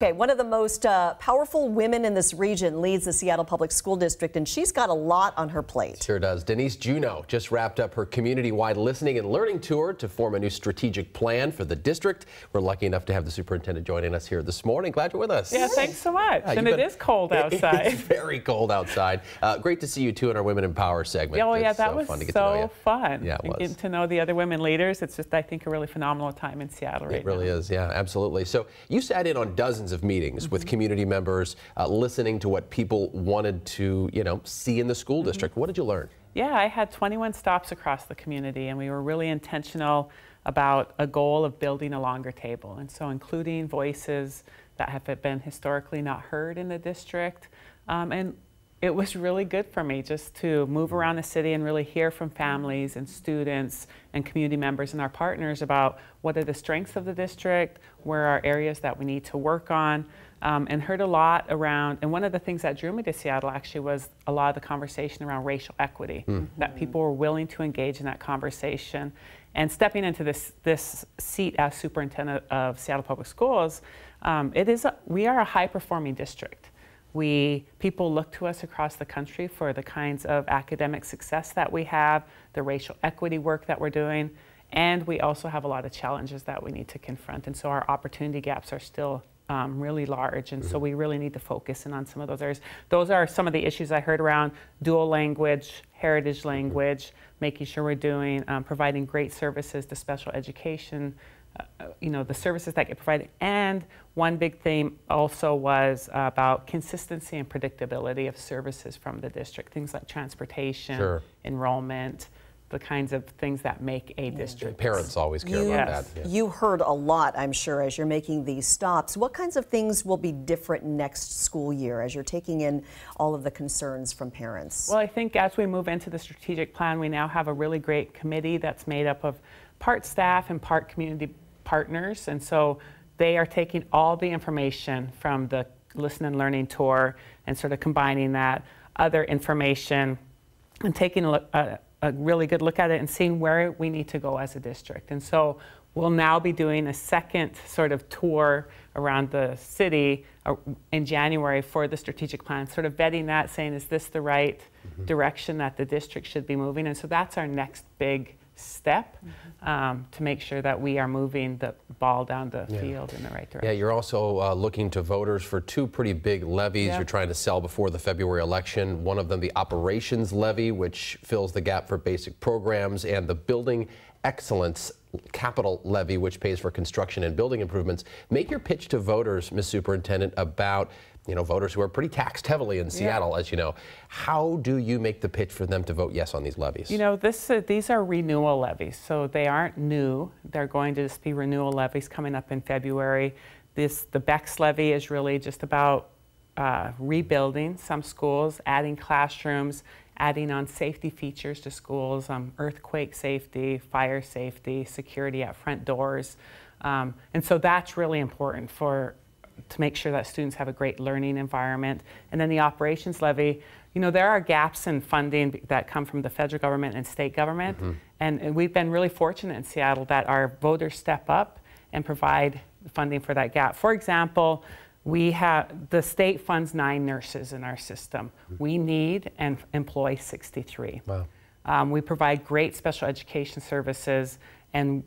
Okay, one of the most powerful women in this region leads the Seattle Public School District, and she's got a lot on her plate. Sure does. Denise Juneau just wrapped up her community-wide listening and learning tour to form a new strategic plan for the district. We're lucky enough to have the superintendent joining us here this morning. Glad you're with us. Yeah, thanks so much. And it is cold outside. It's very cold outside. Great to see you too in our Women in Power segment. Oh yeah, that was fun to get to know you. Fun. Yeah, it was. Getting to know the other women leaders. It's just, I think, a really phenomenal time in Seattle right now. It really is. Yeah, absolutely. So you sat in on dozens of meetings with community members, listening to what people wanted to, see in the school district. What did you learn? Yeah, I had 21 stops across the community, and we were really intentional about a goal of building a longer table. And so including voices that have been historically not heard in the district. And it was really good for me just to move around the city and really hear from families and students and community members and our partners about what are the strengths of the district, where are areas that we need to work on, and heard a lot around, and one of the things that drew me to Seattle actually was a lot of the conversation around racial equity, that people were willing to engage in that conversation. And stepping into this seat as superintendent of Seattle Public Schools, we are a high-performing district. People look to us across the country for the kinds of academic success that we have, the racial equity work that we're doing, and we also have a lot of challenges that we need to confront. And so our opportunity gaps are still really large, and so we really need to focus in on some of those areas. Those are some of the issues I heard around dual language, heritage language, making sure we're doing, providing great services to special education, the services that get provided. And one big theme also was about consistency and predictability of services from the district, things like transportation, enrollment, the kinds of things that make a district. Parents always care about that. Yeah. You heard a lot, I'm sure, as you're making these stops. What kinds of things will be different next school year as you're taking in all of the concerns from parents? Well, I think as we move into the strategic plan, we now have a really great committee that's made up of part staff and part community partners. And so they are taking all the information from the listen and learning tour and sort of combining that other information and taking a really good look at it and seeing where we need to go as a district. And so we'll now be doing a second sort of tour around the city in January for the strategic plan, sort of vetting that, saying, is this the right direction that the district should be moving? And so that's our next big step to make sure that we are moving the ball down the field in the right direction. Yeah, you're also looking to voters for two pretty big levies you're trying to sell before the February election. One of them, the operations levy, which fills the gap for basic programs, and the building excellence capital levy, which pays for construction and building improvements. Make your pitch to voters, Ms. Superintendent, about voters who are pretty taxed heavily in Seattle, as you know. How do you make the pitch for them to vote yes on these levies? These are renewal levies, so they aren't new. They're going to just be renewal levies coming up in February. The BEX levy is really just about rebuilding some schools, adding classrooms, adding on safety features to schools, earthquake safety, fire safety, security at front doors. And so that's really important to make sure that students have a great learning environment. And then the operations levy, there are gaps in funding that come from the federal government and state government. And we've been really fortunate in Seattle that our voters step up and provide funding for that gap. For example, the state funds 9 nurses in our system. We need and employ 63. Wow. We provide great special education services, and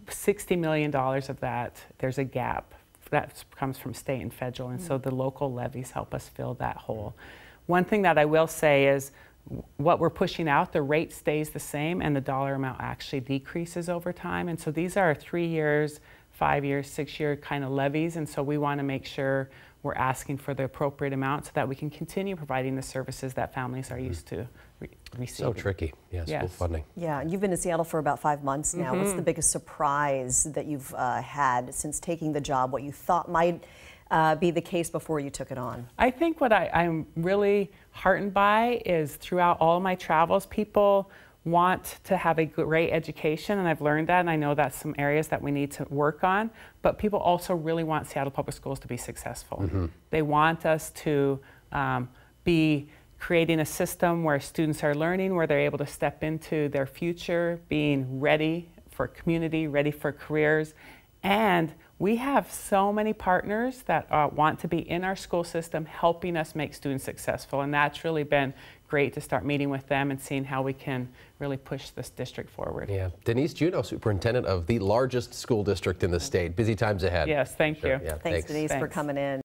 $60 million of that, there's a gap that comes from state and federal, and so the local levies help us fill that hole. One thing that I will say is what we're pushing out, the rate stays the same and the dollar amount actually decreases over time. And so these are 3 years, 5 years, 6-year kind of levies, and so we want to make sure we're asking for the appropriate amount so that we can continue providing the services that families are used to receiving. So tricky, school funding. Yeah, and you've been in Seattle for about 5 months now. What's the biggest surprise that you've had since taking the job, what you thought might be the case before you took it on? I think what I'm really heartened by is throughout all my travels, people want to have a great education, and I've learned that, and I know that's some areas that we need to work on, but people also really want Seattle Public Schools to be successful. They want us to be creating a system where students are learning, where they're able to step into their future, being ready for community, ready for careers, and We have so many partners that want to be in our school system helping us make students successful, and that's really been great to start meeting with them and seeing how we can really push this district forward. Yeah. Denise Juneau, superintendent of the largest school district in the state. Busy times ahead. Yes, thank you. Yeah, Thanks, Denise, for coming in.